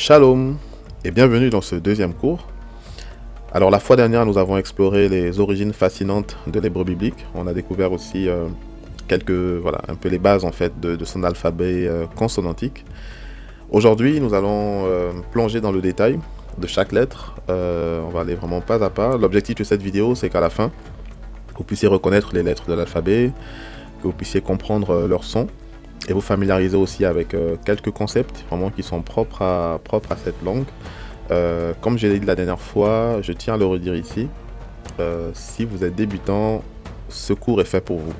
Shalom et bienvenue dans ce deuxième cours. Alors la fois dernière, nous avons exploré les origines fascinantes de l'hébreu biblique. On a découvert aussi un peu les bases en fait de son alphabet consonantique. Aujourd'hui, nous allons plonger dans le détail de chaque lettre. On va aller vraiment pas à pas. L'objectif de cette vidéo, c'est qu'à la fin, vous puissiez reconnaître les lettres de l'alphabet, que vous puissiez comprendre leur son et vous familiariser aussi avec quelques concepts vraiment qui sont propres à cette langue. Comme je l'ai dit la dernière fois, je tiens à le redire ici, si vous êtes débutant, ce cours est fait pour vous.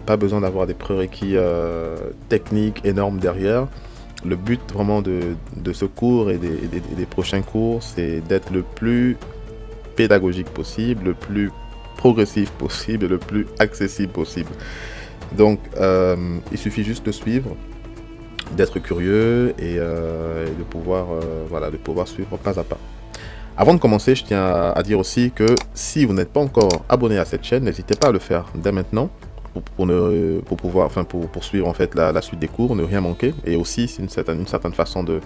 Pas besoin d'avoir des prérequis techniques énormes derrière. Le but vraiment de ce cours et des prochains cours, c'est d'être le plus pédagogique possible, le plus progressif possible et le plus accessible possible. Donc, il suffit juste de suivre, d'être curieux et de pouvoir suivre pas à pas. Avant de commencer, je tiens à dire aussi que si vous n'êtes pas encore abonné à cette chaîne, n'hésitez pas à le faire dès maintenant pour suivre en fait la suite des cours, ne rien manquer. Et aussi, c'est une certaine façon de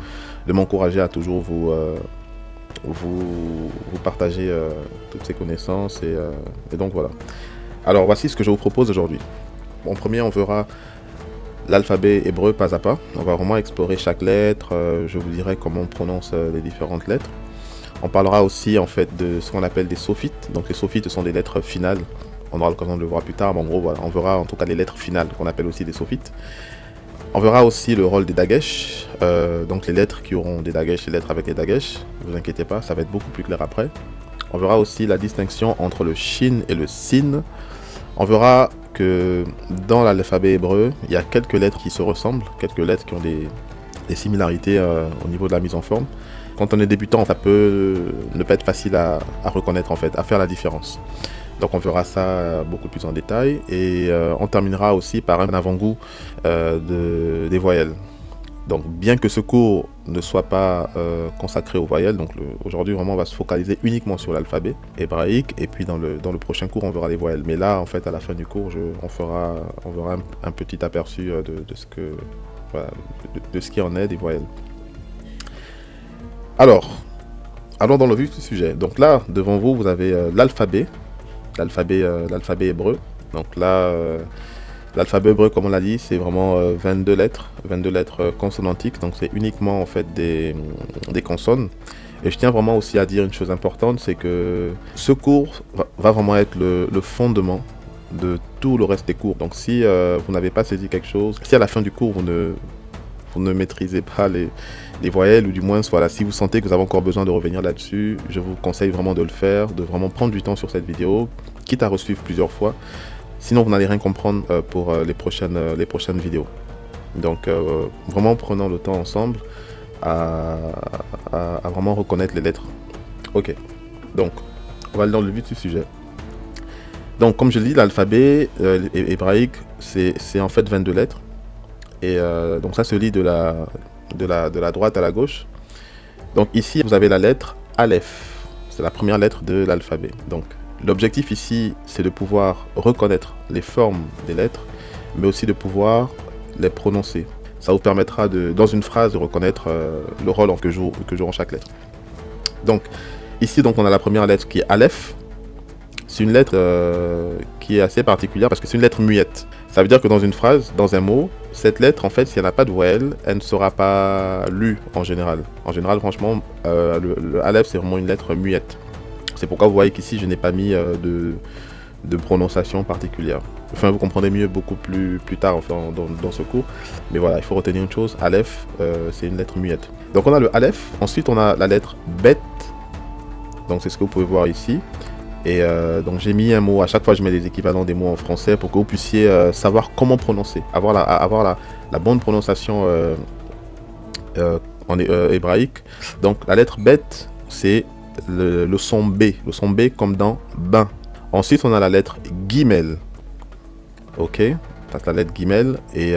m'encourager à toujours vous partager toutes ces connaissances et donc voilà. Alors voici ce que je vous propose aujourd'hui. En premier, on verra l'alphabet hébreu pas à pas. On va vraiment explorer chaque lettre. Je vous dirai comment on prononce les différentes lettres. On parlera aussi en fait de ce qu'on appelle des sophites. Donc les sophites sont des lettres finales. On aura l'occasion de le voir plus tard, mais en gros, voilà, on verra en tout cas les lettres finales qu'on appelle aussi des sophites. On verra aussi le rôle des dagesh, donc les lettres qui auront des dagesh, les lettres avec les dagesh. Ne vous inquiétez pas, ça va être beaucoup plus clair après. On verra aussi la distinction entre le shin et le sin. On verra que dans l'alphabet hébreu, il y a quelques lettres qui se ressemblent, quelques lettres qui ont des similarités au niveau de la mise en forme. Quand on est débutant, ça peut ne pas être facile à reconnaître en fait, à faire la différence. Donc on verra ça beaucoup plus en détail et on terminera aussi par un avant-goût des voyelles. Donc bien que ce cours ne soit pas consacré aux voyelles, donc aujourd'hui vraiment on va se focaliser uniquement sur l'alphabet hébraïque et puis dans le prochain cours on verra les voyelles. Mais là en fait à la fin du cours on verra un petit aperçu de ce qui en est des voyelles. Alors, allons dans le vif du sujet. Donc là devant vous vous avez l'alphabet hébreu. Donc là l'alphabet hébreu, comme on l'a dit, c'est vraiment 22 lettres consonantiques, donc c'est uniquement en fait des consonnes. Et je tiens vraiment aussi à dire une chose importante, c'est que ce cours va vraiment être le fondement de tout le reste des cours. Donc si vous n'avez pas saisi quelque chose, si à la fin du cours vous ne maîtrisez pas les voyelles, ou du moins voilà, si vous sentez que vous avez encore besoin de revenir là-dessus, je vous conseille vraiment de le faire, de vraiment prendre du temps sur cette vidéo, quitte à resuivre plusieurs fois. Sinon, vous n'allez rien comprendre pour les prochaines vidéos. Donc, vraiment prenons le temps ensemble à vraiment reconnaître les lettres. Ok, donc, on va aller dans le vif du sujet. Donc, comme je l'ai dit, l'alphabet hébraïque, c'est en fait 22 lettres. Et donc, ça se lit de la droite à la gauche. Donc, ici, vous avez la lettre Aleph. C'est la première lettre de l'alphabet. Donc, l'objectif ici, c'est de pouvoir reconnaître les formes des lettres, mais aussi de pouvoir les prononcer. Ça vous permettra, dans une phrase, de reconnaître le rôle que joue chaque lettre. Donc, ici, on a la première lettre qui est Aleph. C'est une lettre qui est assez particulière parce que c'est une lettre muette. Ça veut dire que dans une phrase, dans un mot, cette lettre, en fait, si elle n'a pas de voyelle, elle ne sera pas lue en général. En général, franchement, le Aleph, c'est vraiment une lettre muette. C'est pourquoi vous voyez qu'ici, je n'ai pas mis de prononciation particulière. Enfin, vous comprendrez mieux beaucoup plus tard enfin, dans ce cours. Mais voilà, il faut retenir une chose, Aleph, c'est une lettre muette. Donc on a le Aleph, ensuite on a la lettre Bet. Donc c'est ce que vous pouvez voir ici. Et donc j'ai mis un mot, à chaque fois je mets des équivalents des mots en français pour que vous puissiez savoir comment prononcer, avoir la bonne prononciation en hébraïque. Donc la lettre Bet, c'est le son B comme dans bain. Ensuite on a la lettre Gimel. Ok, c'est la lettre Gimel et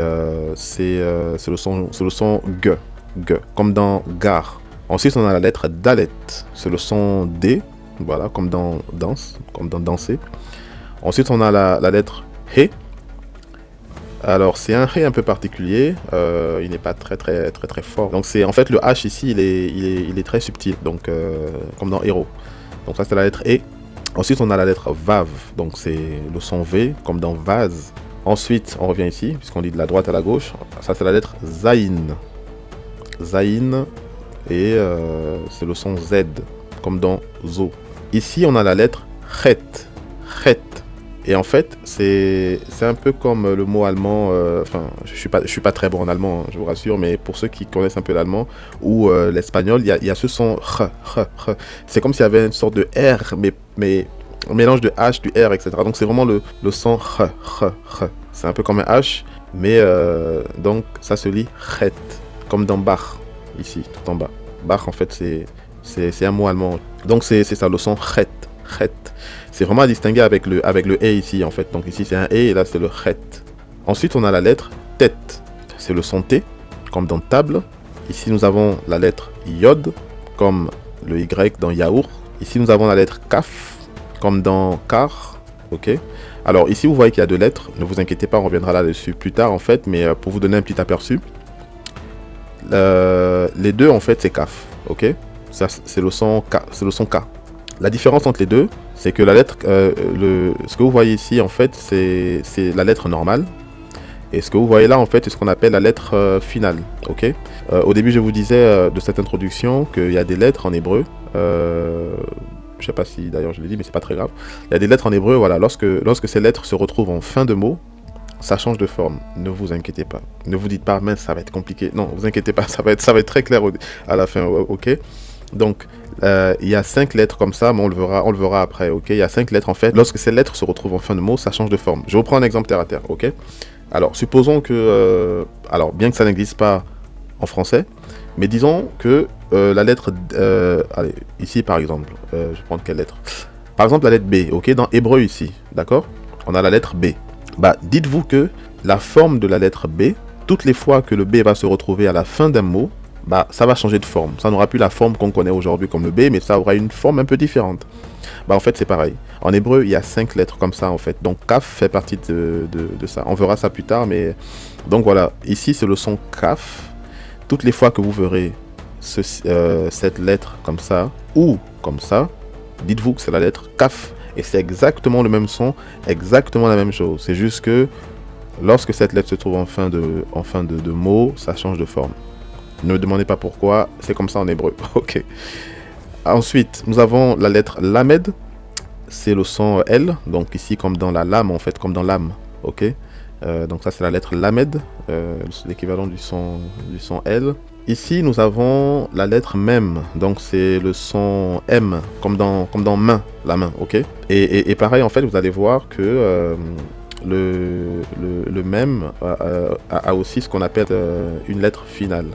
c'est le son G comme dans gare. Ensuite on a la lettre Dalet, c'est le son D, voilà, comme dans danse, comme dans danser. Ensuite on a la lettre He, Alors c'est un ré un peu particulier, il n'est pas très fort. Donc c'est en fait le H ici, il est très subtil, donc comme dans héros. Donc ça c'est la lettre E. Ensuite on a la lettre Vav, donc c'est le son V, comme dans vase. Ensuite on revient ici, puisqu'on lit de la droite à la gauche. Ça c'est la lettre Zaïn. Zaïn, et c'est le son Z, comme dans Zo. Ici on a la lettre Chet. Chet. Et en fait, c'est un peu comme le mot allemand, enfin, je suis pas très bon en allemand, hein, je vous rassure, mais pour ceux qui connaissent un peu l'allemand ou l'espagnol, il y a ce son r. C'est comme s'il y avait une sorte de R, mais un mélange de H, du R, etc. Donc c'est vraiment le son r. C'est un peu comme un H, mais donc ça se lit chet, comme dans Bach, ici, tout en bas. Bach, en fait, c'est un mot allemand. Donc c'est ça, le son chet. C'est vraiment à distinguer avec le E ici en fait. Donc ici c'est un E et là c'est le chet. Ensuite on a la lettre tête. C'est le son T, comme dans table. Ici nous avons la lettre Yod, comme le Y dans yaourt. Ici nous avons la lettre Kaf, comme dans car. Ok. Alors ici vous voyez qu'il y a deux lettres. Ne vous inquiétez pas, on reviendra là-dessus plus tard en fait. Mais pour vous donner un petit aperçu, les deux en fait c'est Kaf. Ok. Ça c'est le son K. C'est le son K. La différence entre les deux, c'est que la lettre, ce que vous voyez ici, en fait, c'est la lettre normale. Et ce que vous voyez là, en fait, c'est ce qu'on appelle la lettre finale. Ok. Au début, je vous disais de cette introduction qu'il y a des lettres en hébreu. Je sais pas si d'ailleurs je l'ai dit, mais c'est pas très grave. Il y a des lettres en hébreu, voilà. Lorsque ces lettres se retrouvent en fin de mot, ça change de forme. Ne vous inquiétez pas. Ne vous dites pas, mince, ça va être compliqué. Non, vous inquiétez pas, ça va être très clair à la fin. Ok. Donc, il y a 5 lettres comme ça, mais on le verra après, ok. Il y a 5 lettres en fait. Lorsque ces lettres se retrouvent en fin de mot, ça change de forme. Je vous prends un exemple terre à terre, ok. Alors, supposons que, alors bien que ça n'existe pas en français, mais disons que la lettre, allez, ici par exemple, je vais prendre quelle lettre? Par exemple, la lettre B, ok, dans hébreu ici, d'accord. On a la lettre B. Bah, dites-vous que la forme de la lettre B, toutes les fois que le B va se retrouver à la fin d'un mot, bah, ça va changer de forme. Ça n'aura plus la forme qu'on connaît aujourd'hui comme le B, mais ça aura une forme un peu différente. Bah, en fait, c'est pareil. En hébreu, il y a 5 lettres comme ça, en fait. Donc, Kaf fait partie de ça. On verra ça plus tard, mais... Donc, voilà. Ici, c'est le son Kaf. Toutes les fois que vous verrez cette lettre comme ça, ou comme ça, dites-vous que c'est la lettre Kaf. Et c'est exactement le même son, exactement la même chose. C'est juste que lorsque cette lettre se trouve en fin de mot, ça change de forme. Ne me demandez pas pourquoi, c'est comme ça en hébreu. Ok. Ensuite, nous avons la lettre Lamed. C'est le son L. Donc ici, comme dans la lame, en fait, comme dans l'âme. Ok. Donc ça, c'est la lettre Lamed. C'est l'équivalent du son L. Ici, nous avons la lettre Mem. Donc c'est le son M, comme dans main, la main. Ok. Et pareil, en fait, vous allez voir que... le même a aussi ce qu'on appelle une lettre finale.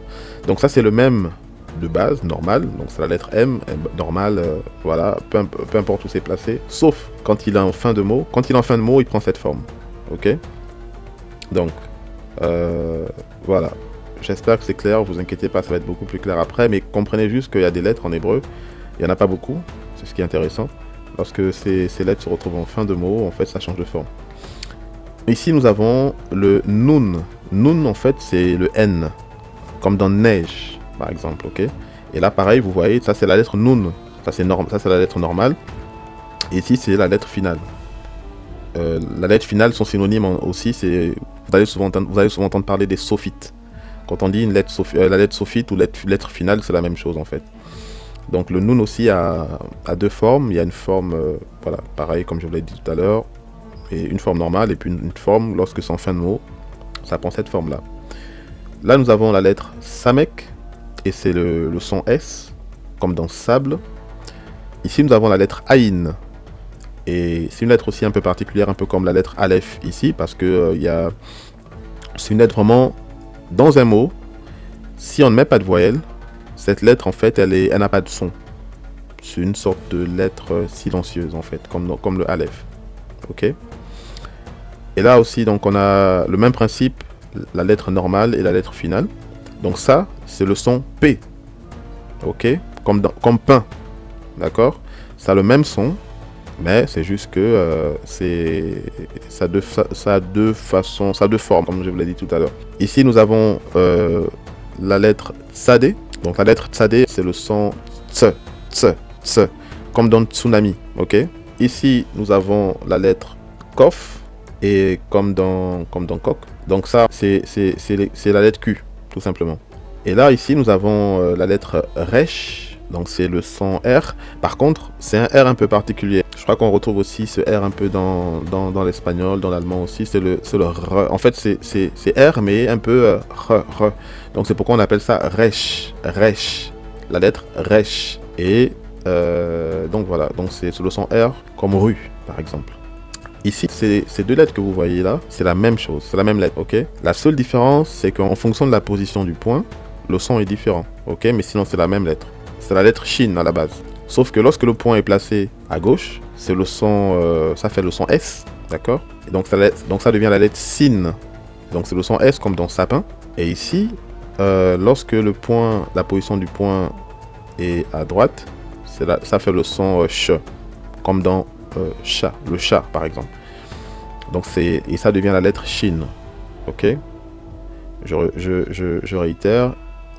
Donc ça c'est le même de base, normal, donc c'est la lettre M, normal, voilà, peu importe où c'est placé, sauf quand il est en fin de mot. Quand il est en fin de mot, il prend cette forme, ok. Donc, voilà, j'espère que c'est clair, vous inquiétez pas, ça va être beaucoup plus clair après, mais comprenez juste qu'il y a des lettres en hébreu, il n'y en a pas beaucoup, c'est ce qui est intéressant. Lorsque ces lettres se retrouvent en fin de mot, en fait ça change de forme. Ici, nous avons le Nun. Nun, en fait, c'est le N, comme dans neige, par exemple, ok. Et là, pareil, vous voyez, ça, c'est la lettre Nun. Ça, c'est la lettre normale. Et ici, c'est la lettre finale. La lettre finale, son synonyme aussi, c'est... Vous allez souvent entendre parler des sophites. Quand on dit la lettre sophite ou lettre finale, c'est la même chose, en fait. Donc, le Nun aussi a deux formes. Il y a une forme, voilà, pareil, comme je vous l'ai dit tout à l'heure, et une forme normale, et puis une forme, lorsque c'est en fin de mot, ça prend cette forme-là. Là, nous avons la lettre Samek, et c'est le son S, comme dans sable. Ici, nous avons la lettre Aïn, et c'est une lettre aussi un peu particulière, un peu comme la lettre Aleph ici, parce que c'est une lettre vraiment dans un mot. Si on ne met pas de voyelle, cette lettre, en fait, elle n'a pas de son. C'est une sorte de lettre silencieuse, en fait, comme le Aleph. Ok. Et là aussi, donc, on a le même principe, la lettre normale et la lettre finale. Donc ça, c'est le son P. Ok. Comme pain. D'accord. Ça a le même son. Mais c'est juste que ça a deux façons, ça a deux formes, comme je vous l'ai dit tout à l'heure. Ici, nous avons la lettre tsadé. Donc la lettre tsadé, c'est le son ts, ts, ts, comme dans tsunami, ok? Ici, nous avons la lettre kof, et comme dans coq. Donc ça, c'est la lettre Q, tout simplement. Et là, ici, nous avons la lettre resh, donc c'est le son R. Par contre, c'est un R un peu particulier. Je crois qu'on retrouve aussi ce R un peu dans l'espagnol, dans l'allemand aussi. C'est le R. En fait, c'est R, mais un peu R. Donc c'est pourquoi on appelle ça resh, resh. La lettre resh. Et donc voilà, donc c'est le son R comme rue, par exemple. Ici, ces deux lettres que vous voyez là, c'est la même chose, c'est la même lettre, ok? La seule différence, c'est qu'en fonction de la position du point, le son est différent, ok? Mais sinon, c'est la même lettre. C'est la lettre shin à la base. Sauf que lorsque le point est placé à gauche, c'est le son, ça fait le son S, d'accord? Et donc ça devient la lettre sin. Donc c'est le son S comme dans sapin. Et ici, lorsque la position du point est à droite, ça fait le son ch, comme dans chat, le chat par exemple. Donc et ça devient la lettre shin, ok? Je réitère,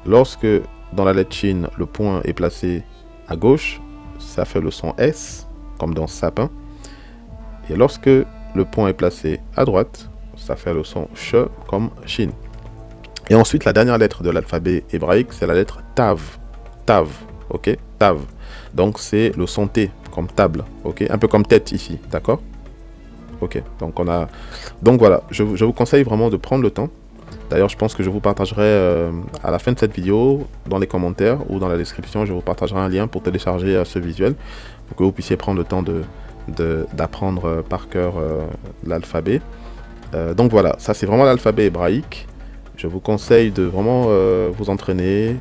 lorsque dans la lettre shin le point est placé à gauche, ça fait le son S comme dans sapin, et lorsque le point est placé à droite, ça fait le son ch comme shin. Et ensuite la dernière lettre de l'alphabet hébraïque, c'est la lettre tav, tav, ok? Tav. Donc c'est le son T comme table, ok, un peu comme tête ici, d'accord? Ok, donc voilà, je vous conseille vraiment de prendre le temps. D'ailleurs, je pense que je vous partagerai à la fin de cette vidéo, dans les commentaires ou dans la description, je vous partagerai un lien pour télécharger ce visuel, pour que vous puissiez prendre le temps d'apprendre par cœur l'alphabet. Donc voilà, ça c'est vraiment l'alphabet hébraïque. Je vous conseille de vraiment vous entraîner.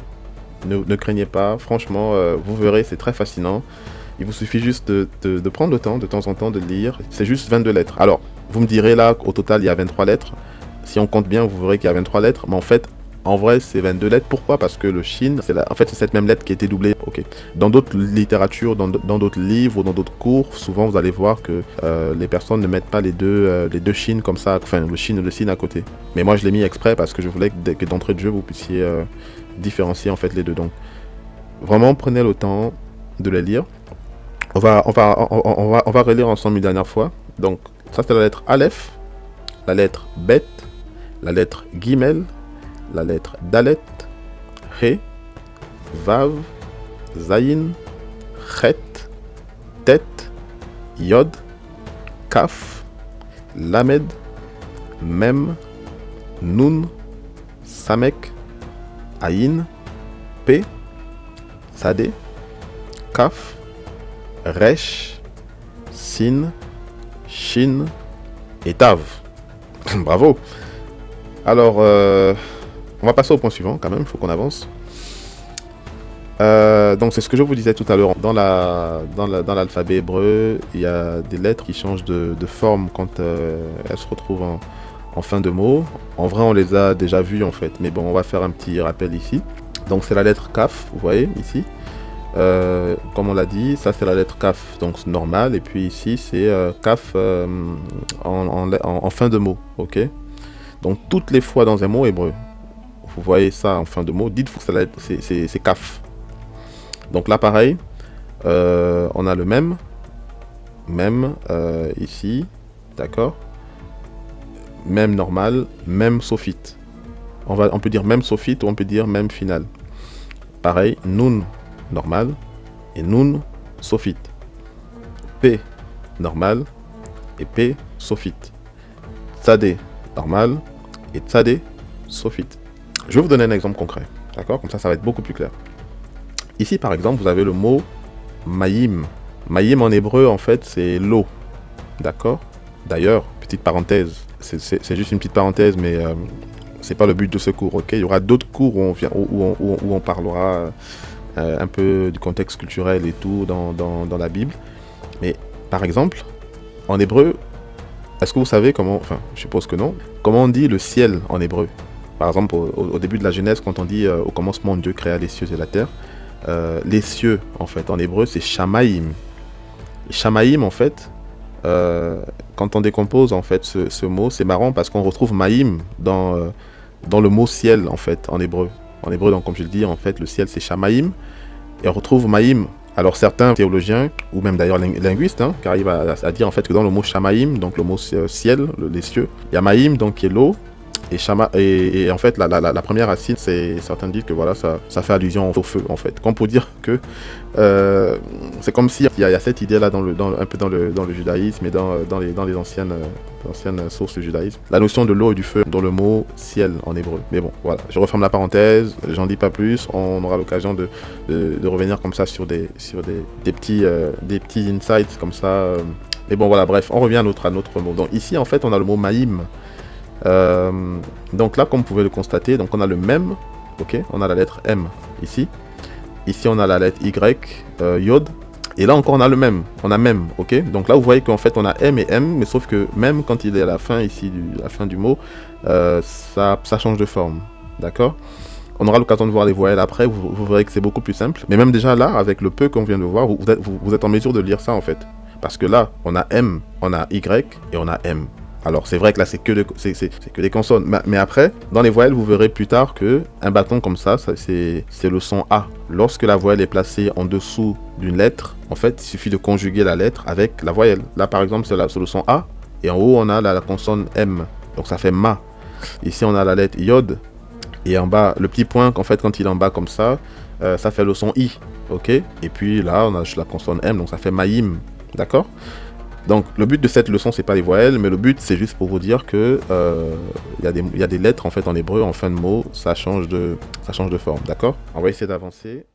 Ne craignez pas, franchement, vous verrez, c'est très fascinant. Il vous suffit juste de prendre le temps, de temps en temps, de lire. C'est juste 22 lettres. Alors, vous me direz là, au total, il y a 23 lettres. Si on compte bien, vous verrez qu'il y a 23 lettres. Mais en fait, en vrai, c'est 22 lettres. Pourquoi? Parce que le shin, en fait, c'est cette même lettre qui a été doublée. Ok. Dans d'autres littératures, dans d'autres livres ou dans d'autres cours, souvent, vous allez voir que les personnes ne mettent pas les deux shin comme ça, enfin, le shin et le sin à côté. Mais moi, je l'ai mis exprès parce que je voulais que d'entrée de jeu, vous puissiez différencier en fait les deux. Donc, vraiment, prenez le temps de les lire. On va relire ensemble une dernière fois. Donc, ça c'est la lettre Aleph, la lettre Bet, la lettre Gimel, la lettre Dalet, He, Vav, Zayin, Chet, Tet, Yod, Kaf, Lamed, Mem, Nun, Samek, Ayin, P, Sadé, Kaf, Resh, Sin, Shin et Tav. Bravo. Alors, on va passer au point suivant quand même, il faut qu'on avance. Donc c'est ce que je vous disais tout à l'heure. Dans l'alphabet hébreu, il y a des lettres qui changent de forme quand elles se retrouvent en fin de mot. En vrai, on les a déjà vues en fait, mais bon, on va faire un petit rappel ici. Donc c'est la lettre Kaf, vous voyez ici. Comme on l'a dit, ça c'est la lettre Kaf, donc normale, et puis ici c'est Kaf en fin de mot, ok? Donc toutes les fois dans un mot hébreu, vous voyez ça en fin de mot, dites-vous que c'est Kaf. Donc là pareil, on a le même ici, d'accord? Même normal, même sophite. On peut dire même sophite ou on peut dire même final. Pareil, nun normal et nun sophite. P normal et P sophite. Tsadé normal et tsadé sophite. Je vais vous donner un exemple concret, d'accord? Comme ça va être beaucoup plus clair. Ici par exemple, vous avez le mot mayim. Mayim en hébreu en fait c'est l'eau, d'accord? D'ailleurs, petite parenthèse, c'est juste une petite parenthèse, mais c'est pas le but de ce cours, ok? Il y aura d'autres cours où on parlera un peu du contexte culturel et tout dans la Bible. Mais par exemple, en hébreu, est-ce que vous savez comment, enfin je suppose que non, comment on dit le ciel en hébreu? Par exemple, au début de la Genèse, quand on dit au commencement Dieu créa les cieux et la terre, les cieux en fait en hébreu c'est Shamaim. Shamaïm, en fait, quand on décompose en fait ce mot, c'est marrant parce qu'on retrouve Maïm dans le mot ciel en fait en hébreu. En hébreu, donc comme je le dis, en fait, le ciel c'est Shamaïm et on retrouve Maïm. Alors certains théologiens ou même d'ailleurs linguistes qui arrivent à dire en fait que dans le mot Shamaïm, donc le mot ciel, les cieux, il y a Maïm donc qui est l'eau. Et en fait, la première racine, certains disent que voilà, ça fait allusion au feu, en fait. Comme pour dire que c'est comme s'il y a cette idée-là un peu dans le judaïsme et dans les anciennes sources du judaïsme. La notion de l'eau et du feu dans le mot ciel en hébreu. Mais bon, voilà, je referme la parenthèse, j'en dis pas plus. On aura l'occasion de revenir comme ça sur des petits insights comme ça. Mais bon, voilà, bref, on revient à notre mot. Donc ici, en fait, on a le mot maïm. Donc là, comme vous pouvez le constater, donc on a le même, ok, on a la lettre M ici. Ici, on a la lettre Y, Yod. Et là encore, on a le même, on a même, ok. Donc là, vous voyez qu'en fait, on a M et M, mais sauf que même quand il est à la fin ici, la fin du mot, ça change de forme, d'accord. On aura l'occasion de voir les voyelles après, vous verrez que c'est beaucoup plus simple. Mais même déjà là, avec le peu qu'on vient de voir, vous êtes en mesure de lire ça en fait. Parce que là, on a M, on a Y et on a M. Alors c'est vrai que là c'est que des consonnes, mais après dans les voyelles vous verrez plus tard que un bâton comme ça c'est le son A. Lorsque la voyelle est placée en dessous d'une lettre, en fait il suffit de conjuguer la lettre avec la voyelle. Là par exemple c'est le son A et en haut on a la consonne M, donc ça fait ma. Ici on a la lettre Yod et en bas le petit point qu'en fait quand il est en bas comme ça, ça fait le son I, ok. Et puis là on a la consonne M, donc ça fait maïm, d'accord. Donc le but de cette leçon c'est pas les voyelles, mais le but c'est juste pour vous dire que y a des lettres en fait en hébreu en fin de mot, ça change de forme, d'accord. On va essayer d'avancer.